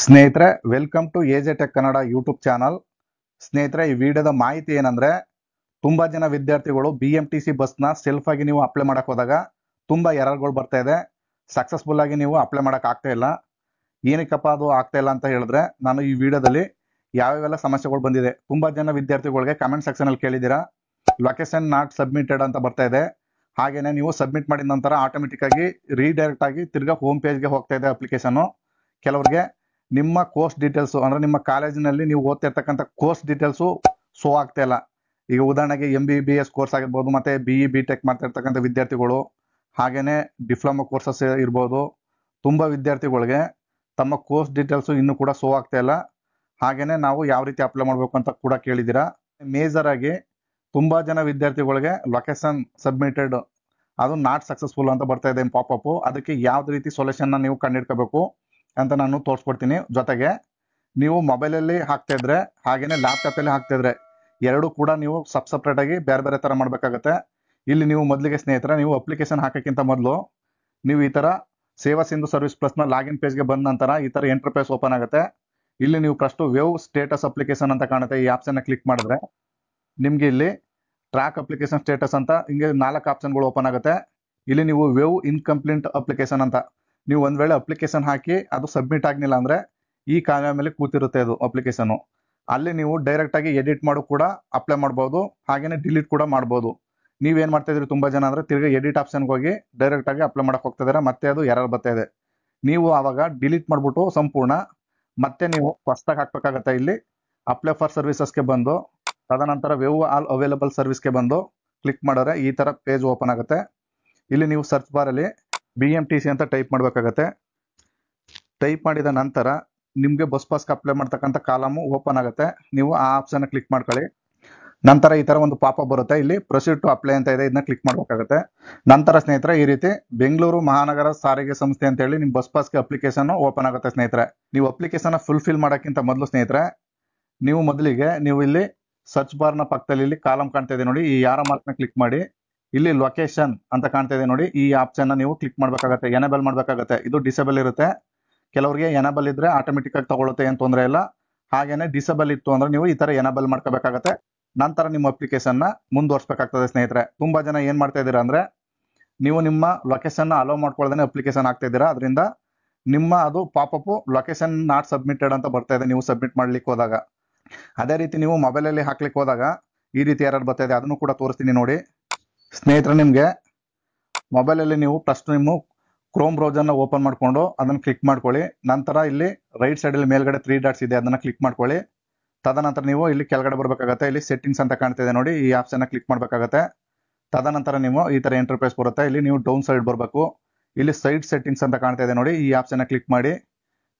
ಸ್ನೇಹಿತರೆ, welcome to AJ tech Kannada YouTube channel. ಸ್ನೇಹಿತರೆ, ಈ ವಿಡಿಯೋದ ಮಾಹಿತಿ ಏನಂದ್ರೆ, ತುಂಬಾ ಜನ ವಿದ್ಯಾರ್ಥಿಗಳು BMTC ಬಸ್ನ ಸೆಲ್ಫ್ ಆಗಿ ನೀವು ಅಪ್ಲೈ ಮಾಡಕ್ ಹೋದಾಗ ತುಂಬಾ ಎರರ್ಗಳು ಬರ್ತಾ ಇದೆ. ಸಕ್ಸಸ್ಫುಲ್ ಆಗಿ ನೀವು ಅಪ್ಲೈ ಮಾಡಕ್ ಆಗ್ತಾ ಇಲ್ಲ. ಏನಕ್ಕಪ್ಪ ಅದು ಆಗ್ತಾ ಇಲ್ಲ ಅಂತ ಹೇಳಿದ್ರೆ, ನಾನು ಈ ವಿಡಿಯೋದಲ್ಲಿ ಯಾವ್ಯಾವೆಲ್ಲ ಸಮಸ್ಯೆಗಳು ಬಂದಿದೆ, ತುಂಬಾ ಜನ ವಿದ್ಯಾರ್ಥಿಗಳಿಗೆ ಕಮೆಂಟ್ ಸೆಕ್ಷನ್ ಅಲ್ಲಿ ಕೇಳಿದ್ದೀರಾ, ಲೊಕೇಶನ್ ನಾಟ್ ಸಬ್ಮಿಟೆಡ್ ಅಂತ ಬರ್ತಾ ಇದೆ. ಹಾಗೇನೆ ನೀವು ಸಬ್ಮಿಟ್ ಮಾಡಿದ ನಂತರ ಆಟೋಮೆಟಿಕ್ ಆಗಿ ರೀಡೈರೆಕ್ಟ್ ಆಗಿ ತಿರ್ಗಾ ಹೋಮ್ ಪೇಜ್ಗೆ ಹೋಗ್ತಾ ಇದೆ ಅಪ್ಲಿಕೇಶನ್. ಕೆಲವರಿಗೆ ನಿಮ್ಮ ಕೋರ್ಸ್ ಡೀಟೇಲ್ಸ್ ಅಂದ್ರೆ ನಿಮ್ಮ ಕಾಲೇಜಿನಲ್ಲಿ ನೀವು ಓದ್ತಿರ್ತಕ್ಕಂಥ ಕೋರ್ಸ್ ಡೀಟೇಲ್ಸು ಶೋ ಆಗ್ತಾ ಇಲ್ಲ. ಈಗ ಉದಾಹರಣೆಗೆ MBBS ಕೋರ್ಸ್ ಆಗಿರ್ಬೋದು, ಮತ್ತೆ BE BTech ಮಾಡ್ತಿರ್ತಕ್ಕಂಥ ವಿದ್ಯಾರ್ಥಿಗಳು, ಹಾಗೇನೆ ಡಿಪ್ಲೊಮಾ ಕೋರ್ಸಸ್ ಇರ್ಬೋದು, ತುಂಬಾ ವಿದ್ಯಾರ್ಥಿಗಳಿಗೆ ತಮ್ಮ ಕೋರ್ಸ್ ಡೀಟೇಲ್ಸು ಇನ್ನೂ ಕೂಡ ಶೋ ಆಗ್ತಾ ಇಲ್ಲ. ಹಾಗೇನೆ ನಾವು ಯಾವ ರೀತಿ ಅಪ್ಲೈ ಮಾಡಬೇಕು ಅಂತ ಕೂಡ ಕೇಳಿದ್ದೀರಾ. ಮೇಜರ್ ಆಗಿ ತುಂಬಾ ಜನ ವಿದ್ಯಾರ್ಥಿಗಳಿಗೆ ಲೊಕೇಶನ್ ಸಬ್ಮಿಟೆಡ್ ಅದು ನಾಟ್ ಸಕ್ಸಸ್ಫುಲ್ ಅಂತ ಬರ್ತಾ ಇದೆ ಪಾಪಪ್. ಅದಕ್ಕೆ ಯಾವ್ದು ರೀತಿ ಸೊಲ್ಯೂಷನ್ ನೀವು ಕಂಡಿಡ್ಕೋಬೇಕು ಅಂತ ನಾನು ತೋರಿಸ್ಕೊಡ್ತೀನಿ. ಜೊತೆಗೆ ನೀವು ಮೊಬೈಲಲ್ಲಿ ಹಾಕ್ತಾ ಇದ್ರೆ ಹಾಗೇನೆ ಲ್ಯಾಪ್ಟಾಪ್ ಅಲ್ಲಿ ಹಾಕ್ತಾ ಇದ್ರೆ ಎರಡು ಕೂಡ ನೀವು ಸಪ್ರೇಟ್ ಆಗಿ ಬೇರೆ ಬೇರೆ ತರ ಮಾಡ್ಬೇಕಾಗತ್ತೆ. ಇಲ್ಲಿ ನೀವು ಮೊದಲಿಗೆ ಸ್ನೇಹಿತರೆ, ನೀವು ಅಪ್ಲಿಕೇಶನ್ ಹಾಕಕ್ಕಿಂತ ಮೊದಲು ನೀವು ಈ ತರ ಸೇವಾ ಸಿಂಧು ಸರ್ವಿಸ್ ಪ್ಲಸ್ ನ ಲಾಗಿನ್ ಪೇಜ್ಗೆ ಬಂದ ನಂತರ ಈ ತರ ಇಂಟರ್ಫೇಸ್ ಓಪನ್ ಆಗುತ್ತೆ. ಇಲ್ಲಿ ನೀವು ಫಸ್ಟ್ ವೇವ್ ಸ್ಟೇಟಸ್ ಅಪ್ಲಿಕೇಶನ್ ಅಂತ ಕಾಣುತ್ತೆ. ಈ ಆಪ್ಷನ್ ಕ್ಲಿಕ್ ಮಾಡಿದ್ರೆ ನಿಮ್ಗೆ ಇಲ್ಲಿ ಟ್ರ್ಯಾಕ್ ಅಪ್ಲಿಕೇಶನ್ ಸ್ಟೇಟಸ್ ಅಂತ ಹಿಂಗೆ 4 ಆಪ್ಷನ್ಗಳು ಓಪನ್ ಆಗುತ್ತೆ. ಇಲ್ಲಿ ನೀವು ವೇವ್ ಇನ್ಕಂಪ್ಲೀಟ್ ಅಪ್ಲಿಕೇಶನ್ ಅಂತ, ನೀವು ಒಂದ್ ವೇಳೆ ಅಪ್ಲಿಕೇಶನ್ ಹಾಕಿ ಅದು ಸಬ್ಮಿಟ್ ಆಗ್ಲಿಲ್ಲ ಅಂದ್ರೆ ಈ ಕಾಲ ಮೇಲೆ ಕೂತಿರುತ್ತೆ ಅದು ಅಪ್ಲಿಕೇಶನ್. ಅಲ್ಲಿ ನೀವು ಡೈರೆಕ್ಟ್ ಆಗಿ ಎಡಿಟ್ ಮಾಡು ಕೂಡ ಅಪ್ಲೈ ಮಾಡಬಹುದು, ಹಾಗೇನೆ ಡಿಲೀಟ್ ಕೂಡ ಮಾಡಬಹುದು. ನೀವೇನ್ ಮಾಡ್ತಾ ಇದ್ರಿ ತುಂಬಾ ಜನ ಅಂದ್ರೆ ತಿರ್ಗಿ ಎಡಿಟ್ ಆಪ್ಷನ್ಗೆ ಹೋಗಿ ಡೈರೆಕ್ಟ್ ಆಗಿ ಅಪ್ಲೈ ಮಾಡಕ್ ಹೋಗ್ತಾ ಇದಾರೆ, ಮತ್ತೆ ಅದು ಎರರ್ ಬರ್ತಾ ಇದೆ. ನೀವು ಆವಾಗ ಡಿಲೀಟ್ ಮಾಡ್ಬಿಟ್ಟು ಸಂಪೂರ್ಣ ಮತ್ತೆ ನೀವು ಹೊಸದಾಗಿ ಹಾಕ್ಬೇಕಾಗತ್ತೆ. ಇಲ್ಲಿ ಅಪ್ಲೈ ಫಾರ್ ಸರ್ವಿಸಸ್ಗೆ ಬಂದು ತದನಂತರ ವೇವ್ ಆಲ್ ಅವೈಲಬಲ್ ಸರ್ವಿಸ್ಗೆ ಬಂದು ಕ್ಲಿಕ್ ಮಾಡಿದ್ರೆ ಈ ತರ ಪೇಜ್ ಓಪನ್ ಆಗುತ್ತೆ. ಇಲ್ಲಿ ನೀವು ಸರ್ಚ್ ಬಾರ್ ಅಲ್ಲಿ BMTC ಅಂತ ಟೈಪ್ ಮಾಡಬೇಕಾಗತ್ತೆ. ಟೈಪ್ ಮಾಡಿದ ನಂತರ ನಿಮ್ಗೆ ಬಸ್ ಪಾಸ್ಗೆ ಅಪ್ಲೈ ಮಾಡ್ತಕ್ಕಂಥ ಕಾಲಮು ಓಪನ್ ಆಗುತ್ತೆ. ನೀವು ಆ ಆಪ್ಷನ್ ಕ್ಲಿಕ್ ಮಾಡ್ಕೊಳ್ಳಿ. ನಂತರ ಈ ತರ ಒಂದು ಪಾಪಪ್ ಬರುತ್ತೆ. ಇಲ್ಲಿ ಪ್ರೊಸೀಡ್ ಟು ಅಪ್ಲೈ ಅಂತ ಇದೆ, ಇದನ್ನ ಕ್ಲಿಕ್ ಮಾಡಬೇಕಾಗುತ್ತೆ. ನಂತರ ಸ್ನೇಹಿತರೆ, ಈ ರೀತಿ ಬೆಂಗಳೂರು ಮಹಾನಗರ ಸಾರಿಗೆ ಸಂಸ್ಥೆ ಅಂತ ಹೇಳಿ ನಿಮ್ ಬಸ್ ಪಾಸ್ಗೆ ಅಪ್ಲಿಕೇಶನ್ ಓಪನ್ ಆಗುತ್ತೆ. ಸ್ನೇಹಿತರೆ, ನೀವು ಅಪ್ಲಿಕೇಶನ್ ಫುಲ್ಫಿಲ್ ಮಾಡೋಕ್ಕಿಂತ ಮೊದಲು ಸ್ನೇಹಿತರೆ, ನೀವು ಮೊದಲಿಗೆ ನೀವು ಇಲ್ಲಿ ಸರ್ಚ್ ಬಾರ್ ನ ಪಕ್ಕದಲ್ಲಿ ಇಲ್ಲಿ ಕಾಲಮ್ ಕಾಣ್ತಾ ಇದೆ ನೋಡಿ, ಈ ಯಾರ ಮಾರ್ಕ್ ನ ಕ್ಲಿಕ್ ಮಾಡಿ ಇಲ್ಲಿ ಲೊಕೇಶನ್ ಅಂತ ಕಾಣ್ತಾ ಇದೆ ನೋಡಿ, ಈ ಆಪ್ಷನ್ ನೀವು ಕ್ಲಿಕ್ ಮಾಡ್ಬೇಕಾಗತ್ತೆ, ಎನೇಬಲ್ ಮಾಡ್ಬೇಕಾಗತ್ತೆ. ಇದು ಡಿಸೇಬಲ್ ಇರುತ್ತೆ. ಕೆಲವರಿಗೆ ಎನೇಬಲ್ ಇದ್ರೆ ಆಟೋಮೆಟಿಕ್ ಆಗಿ ತಗೊಳುತ್ತೆ, ಏನ್ ತೊಂದರೆ ಇಲ್ಲ. ಹಾಗೇನೆ ಡಿಸೇಬಲ್ ಇತ್ತು ಅಂದ್ರೆ ನೀವು ಈ ತರ ಎನೇಬಲ್ ಮಾಡ್ಕೋಬೇಕಾಗತ್ತೆ. ನಂತರ ನಿಮ್ಮ ಅಪ್ಲಿಕೇಶನ್ ನ ಮುಂದುವರ್ಸ್ಬೇಕಾಗ್ತದೆ. ಸ್ನೇಹಿತರೆ, ತುಂಬಾ ಜನ ಏನ್ ಮಾಡ್ತಾ ಇದೀರಾ ಅಂದ್ರೆ, ನೀವು ನಿಮ್ಮ ಲೊಕೇಶನ್ ಅಲೋ ಮಾಡ್ಕೊಳ್ದೇನೆ ಅಪ್ಲಿಕೇಶನ್ ಆಗ್ತಾ ಇದ್ದೀರಾ. ಅದರಿಂದ ನಿಮ್ಮ ಅದು ಪಾಪಪ್ ಲೊಕೇಶನ್ ನಾಟ್ ಸಬ್ಮಿಟೆಡ್ ಅಂತ ಬರ್ತಾ ಇದೆ ನೀವು ಸಬ್ಮಿಟ್ ಮಾಡ್ಲಿಕ್ಕೆ ಹೋದಾಗ. ಅದೇ ರೀತಿ ನೀವು ಮೊಬೈಲ್ ಅಲ್ಲಿ ಹಾಕ್ಲಿಕ್ಕೆ ಹೋದಾಗ ಈ ರೀತಿ ಎರರ್ ಬರ್ತಾ ಇದೆ, ಅದನ್ನು ಕೂಡ ತೋರಿಸ್ತೀನಿ ನೋಡಿ. ಸ್ನೇಹಿತರೆ, ನಿಮ್ಗೆ ಮೊಬೈಲ್ ಅಲ್ಲಿ ನೀವು ಫಸ್ಟ್ ನಿಮ್ಮ ಕ್ರೋಮ್ ಬ್ರೌಸರ್ ನ ಓಪನ್ ಮಾಡ್ಕೊಂಡು ಅದನ್ನ ಕ್ಲಿಕ್ ಮಾಡ್ಕೊಳ್ಳಿ. ನಂತರ ಇಲ್ಲಿ ರೈಟ್ ಸೈಡ್ ಅಲ್ಲಿ ಮೇಲ್ಗಡೆ 3 ಡಾಟ್ಸ್ ಇದೆ, ಅದನ್ನ ಕ್ಲಿಕ್ ಮಾಡ್ಕೊಳ್ಳಿ. ತದನಂತರ ನೀವು ಇಲ್ಲಿ ಕೆಳಗಡೆ ಬರ್ಬೇಕಾಗತ್ತೆ. ಇಲ್ಲಿ ಸೆಟ್ಟಿಂಗ್ಸ್ ಅಂತ ಕಾಣ್ತಿದೆ ನೋಡಿ, ಈ ಆಪ್ಷನ್ ಕ್ಲಿಕ್ ಮಾಡ್ಬೇಕಾಗತ್ತೆ. ತದನಂತರ ನೀವು ಈ ತರ ಇಂಟರ್ಫೇಸ್ ಬರುತ್ತೆ. ಇಲ್ಲಿ ನೀವು ಡೌನ್ ಸೈಡ್ ಬರಬೇಕು. ಇಲ್ಲಿ ಸೈಡ್ ಸೆಟ್ಟಿಂಗ್ಸ್ ಅಂತ ಕಾಣ್ತಾ ಇದೆ ನೋಡಿ, ಈ ಆಪ್ಷನ್ ಕ್ಲಿಕ್ ಮಾಡಿ.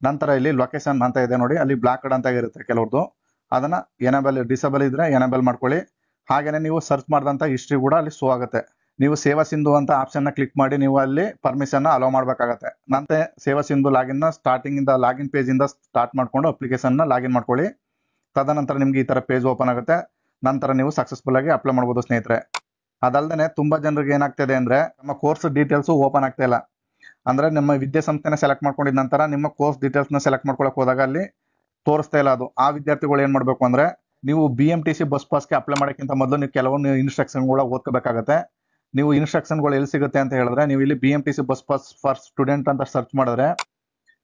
ನಂತರ ಇಲ್ಲಿ ಲೊಕೇಶನ್ ಅಂತ ಇದೆ ನೋಡಿ, ಅಲ್ಲಿ ಬ್ಲಾಕ್ಡ್ ಅಂತ ಇರುತ್ತೆ ಕೆಲವ್ರದ್ದು, ಅದನ್ನ ಎನೇಬಲ್ ಡಿಸೇಬಲ್ ಇದ್ರೆ ಎನೇಬಲ್ ಮಾಡ್ಕೊಳ್ಳಿ. ಹಾಗೇನೆ ನೀವು ಸರ್ಚ್ ಮಾಡಿದಂತ ಹಿಸ್ಟ್ರಿ ಕೂಡ ಅಲ್ಲಿ ಶೋ ಆಗುತ್ತೆ. ನೀವು ಸೇವಾ ಸಿಂಧು ಅಂತ ಆಪ್ಷನ್ ನ ಕ್ಲಿಕ್ ಮಾಡಿ ನೀವು ಅಲ್ಲಿ ಪರ್ಮಿಷನ್ ಅಲೋ ಮಾಡ್ಬೇಕಾಗತ್ತೆ. ನಂತರ ಸೇವಾ ಸಿಂಧು ಲಾಗಿನ್ ನ ಸ್ಟಾರ್ಟಿಂಗ್ ಇಂದ ಲಾಗಿನ್ ಪೇಜ್ ಇಂದ ಸ್ಟಾರ್ಟ್ ಮಾಡ್ಕೊಂಡು ಅಪ್ಲಿಕೇಶನ್ ನ ಲಾಗಿನ್ ಮಾಡ್ಕೊಳ್ಳಿ. ತದನಂತರ ನಿಮ್ಗೆ ಈ ತರ ಪೇಜ್ ಓಪನ್ ಆಗುತ್ತೆ. ನಂತರ ನೀವು ಸಕ್ಸಸ್ಫುಲ್ ಆಗಿ ಅಪ್ಲೈ ಮಾಡಬಹುದು. ಸ್ನೇಹಿತರೆ, ಅದಲ್ಲದೆ ತುಂಬಾ ಜನರಿಗೆ ಏನಾಗ್ತಿದೆ ಅಂದ್ರೆ, ನಮ್ಮ ಕೋರ್ಸ್ ಡೀಟೇಲ್ಸ್ ಓಪನ್ ಆಗ್ತಾ ಇಲ್ಲ. ಅಂದ್ರೆ ನಮ್ಮ ವಿದ್ಯಾಸಂಸ್ಥೆನ ಸೆಲೆಕ್ಟ್ ಮಾಡ್ಕೊಂಡಿದ ನಂತರ ನಿಮ್ಮ ಕೋರ್ಸ್ ಡೀಟೇಲ್ಸ್ ನ ಸೆಲೆಕ್ಟ್ ಮಾಡ್ಕೊಳಕ್ ಹೋದಾಗ ಅಲ್ಲಿ ತೋರಿಸ್ತಾ ಇಲ್ಲ ಅದು. ಆ ವಿದ್ಯಾರ್ಥಿಗಳು ಏನ್ ಮಾಡ್ಬೇಕು ಅಂದ್ರೆ, ನೀವು BMTC ಬಸ್ ಪಾಸ್ಗೆ ಅಪ್ಲೈ ಮಾಡೋಕ್ಕಿಂತ ಮೊದಲು ನೀವು ಕೆಲವೊಂದು ಇನ್ಸ್ಟ್ರಕ್ಷನ್ ಗಳು ಓದ್ಕೋಬೇಕಾಗತ್ತೆ. ನೀವು ಇನ್ಸ್ಟ್ರಕ್ಷನ್ ಗಳು ಎಲ್ಲಿ ಸಿಗುತ್ತೆ ಅಂತ ಹೇಳಿದ್ರೆ, ನೀವು ಇಲ್ಲಿ BMTC bus pass for student ಅಂತ ಸರ್ಚ್ ಮಾಡಿದ್ರೆ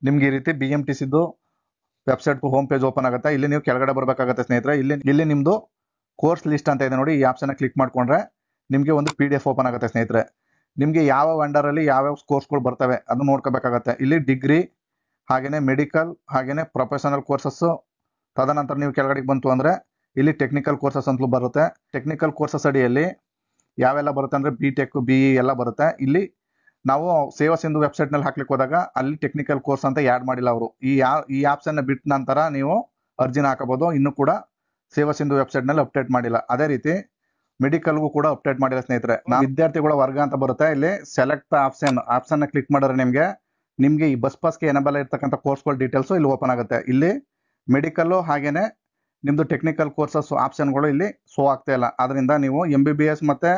ನಿಮ್ಗೆ ಈ ರೀತಿ BMTC website home page open ಆಗುತ್ತೆ. ಇಲ್ಲಿ ನೀವು ಕೆಳಗಡೆ ಬರ್ಬೇಕಾಗತ್ತೆ. ಸ್ನೇಹಿತರೆ, ಇಲ್ಲಿ ನಿಮ್ದು ಕೋರ್ಸ್ ಲಿಸ್ಟ್ ಅಂತ ಇದೆ ನೋಡಿ, ಈ ಆಪ್ಷನ್ ಕ್ಲಿಕ್ ಮಾಡ್ಕೊಂಡ್ರೆ ನಿಮ್ಗೆ ಒಂದು PDF ಓಪನ್ ಆಗುತ್ತೆ. ಸ್ನೇಹಿತರೆ, ನಿಮ್ಗೆ ಯಾವ ವೆಂಡರ್ ಅಲ್ಲಿ ಯಾವ್ಯಾವ ಕೋರ್ಸ್ಗಳು ಬರ್ತವೆ ಅದನ್ನ ನೋಡ್ಕೋಬೇಕಾಗತ್ತೆ. ಇಲ್ಲಿ ಡಿಗ್ರಿ, ಹಾಗೇನೆ ಮೆಡಿಕಲ್, ಹಾಗೇನೆ ಪ್ರೊಫೆಷನಲ್ ಕೋರ್ಸಸ್. ತದನಂತರ ನೀವು ಕೆಳಗಡೆ ಬಂತು ಅಂದ್ರೆ ಇಲ್ಲಿ ಟೆಕ್ನಿಕಲ್ ಕೋರ್ಸಸ್ ಅಂತಲೂ ಬರುತ್ತೆ. ಟೆಕ್ನಿಕಲ್ ಕೋರ್ಸಸ್ ಅಡಿಯಲ್ಲಿ ಯಾವೆಲ್ಲ ಬರುತ್ತೆ ಅಂದ್ರೆ BTech BE ಎಲ್ಲ ಬರುತ್ತೆ. ಇಲ್ಲಿ ನಾವು ಸೇವಾ ಸಿಂಧು ವೆಬ್ಸೈಟ್ ನಲ್ಲಿ ಹಾಕ್ಲಿಕ್ಕೆ ಹೋದಾಗ ಅಲ್ಲಿ ಟೆಕ್ನಿಕಲ್ ಕೋರ್ಸ್ ಅಂತ ಆಡ್ ಮಾಡಿಲ್ಲ ಅವರು. ಈ ಆಪ್ಷನ್ ಬಿಟ್ಟ ನಂತರ ನೀವು ಅರ್ಜಿನ ಹಾಕಬಹುದು. ಇನ್ನು ಕೂಡ ಸೇವಾ ಸಿಂಧು ವೆಬ್ಸೈಟ್ ನಲ್ಲಿ ಅಪ್ಡೇಟ್ ಮಾಡಿಲ್ಲ. ಅದೇ ರೀತಿ ಮೆಡಿಕಲ್ಗೂ ಕೂಡ ಅಪ್ಡೇಟ್ ಮಾಡಿಲ್ಲ. ಸ್ನೇಹಿತರೆ, ವಿದ್ಯಾರ್ಥಿಗಳ ವರ್ಗ ಅಂತ ಬರುತ್ತೆ. ಇಲ್ಲಿ ಸೆಲೆಕ್ಟ್ ಆಪ್ಷನ್ ಕ್ಲಿಕ್ ಮಾಡಿದ್ರೆ ನಿಮ್ಗೆ ಈ ಬಸ್ ಪಾಸ್ಗೆ ಎನೇಬಲ್ ಇರ್ತಕ್ಕಂಥ ಕೋರ್ಸ್ಗಳ ಡೀಟೇಲ್ಸ್ ಇಲ್ಲಿ ಓಪನ್ ಆಗುತ್ತೆ. ಇಲ್ಲಿ ಮೆಡಿಕಲ್ ಹಾಗೇನೆ ನಿಮ್ದು ಟೆಕ್ನಿಕಲ್ ಕೋರ್ಸಸ್ ಆಪ್ಷನ್ಗಳು ಇಲ್ಲಿ ಶೋ ಆಗ್ತಾ ಇಲ್ಲ. ಅದರಿಂದ ನೀವು MBBS ಮತ್ತೆ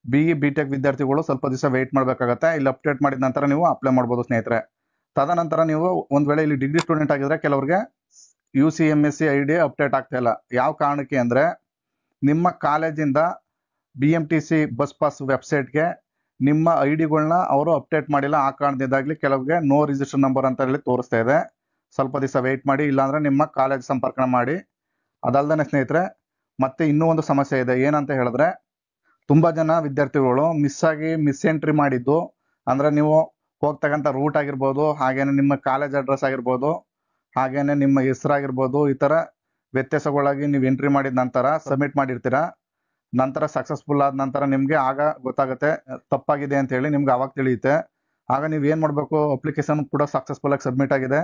BE BTech ವಿದ್ಯಾರ್ಥಿಗಳು ಸ್ವಲ್ಪ ದಿವಸ ವೇಟ್ ಮಾಡಬೇಕಾಗತ್ತೆ. ಇಲ್ಲಿ ಅಪ್ಡೇಟ್ ಮಾಡಿದ ನಂತರ ನೀವು ಅಪ್ಲೈ ಮಾಡಬಹುದು. ಸ್ನೇಹಿತರೆ, ತದನಂತರ ನೀವು ಒಂದ್ ವೇಳೆ ಇಲ್ಲಿ ಡಿಗ್ರಿ ಸ್ಟೂಡೆಂಟ್ ಆಗಿದ್ರೆ ಕೆಲವ್ರಿಗೆ UCMSC ID ಅಪ್ಡೇಟ್ ಆಗ್ತಾ ಇಲ್ಲ. ಯಾವ ಕಾರಣಕ್ಕೆ ಅಂದ್ರೆ ನಿಮ್ಮ ಕಾಲೇಜಿಂದ BMTC ಬಸ್ ಪಾಸ್ ವೆಬ್ಸೈಟ್ಗೆ ನಿಮ್ಮ ಐಡಿಗಳನ್ನ ಅವರು ಅಪ್ಡೇಟ್ ಮಾಡಿಲ್ಲ. ಆ ಕಾರಣದಿಂದಾಗ್ಲಿ ಕೆಲವ್ರಿಗೆ ನೋ ರಿಜಿಸ್ಟರ್ ನಂಬರ್ ಅಂತ ಹೇಳಿ ತೋರಿಸ್ತಾ ಇದೆ. ಸ್ವಲ್ಪ ದಿವಸ ವೆಯ್ಟ್ ಮಾಡಿ, ಇಲ್ಲಾಂದ್ರೆ ನಿಮ್ಮ ಕಾಲೇಜ್ ಸಂಪರ್ಕ ಮಾಡಿ. ಅದಲ್ದೇ ಸ್ನೇಹಿತರೆ, ಮತ್ತೆ ಇನ್ನೂ ಒಂದು ಸಮಸ್ಯೆ ಇದೆ. ಏನಂತ ಹೇಳಿದ್ರೆ, ತುಂಬಾ ಜನ ವಿದ್ಯಾರ್ಥಿಗಳು ಮಿಸ್ ಎಂಟ್ರಿ ಮಾಡಿದ್ದು, ಅಂದ್ರೆ ನೀವು ಹೋಗ್ತಕ್ಕಂಥ ರೂಟ್ ಆಗಿರ್ಬೋದು, ಹಾಗೇನೆ ನಿಮ್ಮ ಕಾಲೇಜ್ ಅಡ್ರೆಸ್ ಆಗಿರ್ಬೋದು, ಹಾಗೇನೆ ನಿಮ್ಮ ಹೆಸರಾಗಿರ್ಬೋದು, ಈ ತರ ವ್ಯತ್ಯಾಸಗಳಾಗಿ ನೀವು ಎಂಟ್ರಿ ಮಾಡಿದ ನಂತರ ಸಬ್ಮಿಟ್ ಮಾಡಿರ್ತೀರಾ. ನಂತರ ಸಕ್ಸಸ್ಫುಲ್ ಆದ ನಂತರ ನಿಮ್ಗೆ ಆಗ ಗೊತ್ತಾಗುತ್ತೆ ತಪ್ಪಾಗಿದೆ ಅಂತ ಹೇಳಿ, ನಿಮ್ಗೆ ಅವಾಗ ತಿಳಿಯುತ್ತೆ. ಆಗ ನೀವು ಏನ್ ಮಾಡ್ಬೇಕು, ಅಪ್ಲಿಕೇಶನ್ ಕೂಡ ಸಕ್ಸಸ್ಫುಲ್ ಆಗಿ ಸಬ್ಮಿಟ್ ಆಗಿದೆ,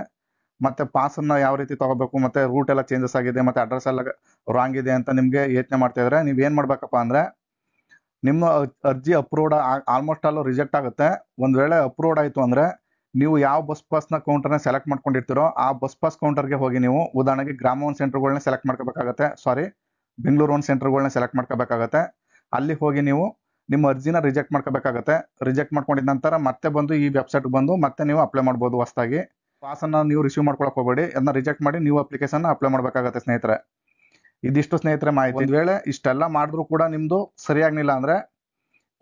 ಮತ್ತೆ ಪಾಸ್ ಅನ್ನ ಯಾವ ರೀತಿ ತಗೋಬೇಕು, ಮತ್ತೆ ರೂಟ್ ಎಲ್ಲ ಚೇಂಜಸ್ ಆಗಿದೆ, ಮತ್ತೆ ಅಡ್ರೆಸ್ ಎಲ್ಲ ರಾಂಗ್ ಇದೆ ಅಂತ ನಿಮ್ಗೆ ಯೋಚನೆ ಮಾಡ್ತಾ ಇದ್ರೆ ನೀವ್ ಏನ್ ಮಾಡ್ಬೇಕಪ್ಪ ಅಂದ್ರೆ, ನಿಮ್ಮ ಅರ್ಜಿ ಅಪ್ರೂವ್ಡ್ ಆಲ್ಮೋಸ್ಟ್ ಆಲ್ ರಿಜೆಕ್ಟ್ ಆಗುತ್ತೆ. ಒಂದ್ ವೇಳೆ ಅಪ್ರೂವ್ಡ್ ಆಯ್ತು ಅಂದ್ರೆ ನೀವು ಯಾವ ಬಸ್ ಪಾಸ್ ನ ಕೌಂಟರ್ನ ಸೆಲೆಕ್ಟ್ ಮಾಡ್ಕೊಂಡಿರ್ತೀರೋ ಆ ಬಸ್ ಪಾಸ್ ಕೌಂಟರ್ಗೆ ಹೋಗಿ ನೀವು ಉದಾಹರಣೆಗೆ ಗ್ರಾಮ ಒನ್ ಸೆಂಟರ್ಗಳನ್ನ ಸೆಲೆಕ್ಟ್ ಮಾಡ್ಕೋಬೇಕಾಗತ್ತೆ. ಬೆಂಗಳೂರು ಒನ್ ಸೆಂಟರ್ಗಳನ್ನ ಸೆಲೆಕ್ಟ್ ಮಾಡ್ಕೋಬೇಕಾಗತ್ತೆ. ಅಲ್ಲಿ ಹೋಗಿ ನೀವು ನಿಮ್ಮ ಅರ್ಜಿನ ರಿಜೆಕ್ಟ್ ಮಾಡ್ಕೋಬೇಕಾಗತ್ತೆ. ರಿಜೆಕ್ಟ್ ಮಾಡ್ಕೊಂಡಿದ ನಂತರ ಮತ್ತೆ ಬಂದು ಈ ವೆಬ್ಸೈಟ್ ಬಂದು ಮತ್ತೆ ನೀವು ಅಪ್ಲೈ ಮಾಡ್ಬೋದು. ಹೊಸದಾಗಿ ಪಾಸ್ ಅನ್ನ ನೀವು ರಿಸೀವ್ ಮಾಡ್ಕೊಳಕ್ ಹೋಗಬೇಡಿ, ಅದನ್ನ ರಿಜೆಕ್ಟ್ ಮಾಡಿ ನೀವು ಅಪ್ಲಿಕೇಶನ್ ಅಪ್ಲೈ ಮಾಡ್ಬೇಕಾಗತ್ತೆ ಸ್ನೇಹಿತರೆ. ಇದಿಷ್ಟು ಸ್ನೇಹಿತರೆ ಮಾಹಿತಿ. ಒಂದ್ ವೇಳೆ ಇಷ್ಟೆಲ್ಲ ಮಾಡಿದ್ರು ಕೂಡ ನಿಮ್ದು ಸರಿಯಾಗ್ಲಿಲ್ಲ ಅಂದ್ರೆ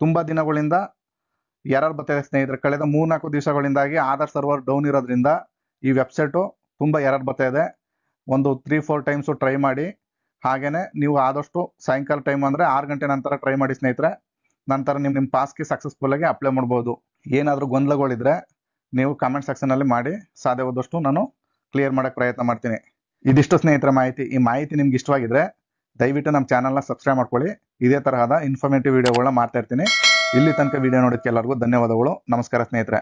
ತುಂಬಾ ದಿನಗಳಿಂದ ಎರರ್ ಬರ್ತಾ ಇದೆ ಸ್ನೇಹಿತರೆ. ಕಳೆದ 3-4 ದಿವಸಗಳಿಂದಾಗಿ ಆಧಾರ್ ಸರ್ವರ್ ಡೌನ್ ಇರೋದ್ರಿಂದ ಈ ವೆಬ್ಸೈಟು ತುಂಬಾ ಎರರ್ ಬರ್ತಾ ಇದೆ. ಒಂದು 3-4 ಟೈಮ್ಸ್ ಟ್ರೈ ಮಾಡಿ. ಹಾಗೇನೆ ನೀವು ಆದಷ್ಟು ಸಾಯಂಕಾಲ ಟೈಮ್ ಅಂದ್ರೆ 6 ಗಂಟೆ ನಂತರ ಟ್ರೈ ಮಾಡಿ ಸ್ನೇಹಿತರೆ. ನಂತರ ನಿಮ್ ಪಾಸ್ಗೆ ಸಕ್ಸಸ್ಫುಲ್ ಆಗಿ ಅಪ್ಲೈ ಮಾಡ್ಬೋದು. ಏನಾದ್ರೂ ಗೊಂದಲಗಳಿದ್ರೆ ನೀವು ಕಾಮೆಂಟ್ ಸೆಕ್ಷನ್ ಅಲ್ಲಿ ಮಾಡಿ, ಸಾಧ್ಯವಾದಷ್ಟು ನಾನು ಕ್ಲಿಯರ್ ಮಾಡಕ್ ಪ್ರಯತ್ನ ಮಾಡ್ತೀನಿ. ಇದಿಷ್ಟು ಸ್ನೇಹಿತರ ಮಾಹಿತಿ. ಈ ಮಾಹಿತಿ ನಿಮ್ಗೆ ಇಷ್ಟವಾಗಿದ್ರೆ ದಯವಿಟ್ಟು ನಮ್ಮ ಚಾನಲ್ನ ಸಬ್ಸ್ಕ್ರೈಬ್ ಮಾಡ್ಕೊಳ್ಳಿ. ಇದೇ ತರಹದ ಇನ್ಫಾರ್ಮೇಟಿವ್ ವಿಡಿಯೋಗಳನ್ನ ಮಾಡ್ತಾ ಇರ್ತೀನಿ. ಇಲ್ಲಿ ತನಕ ವಿಡಿಯೋ ನೋಡೋಕ್ಕೆ ಎಲ್ಲರಿಗೂ ಧನ್ಯವಾದಗಳು. ನಮಸ್ಕಾರ ಸ್ನೇಹಿತರೆ.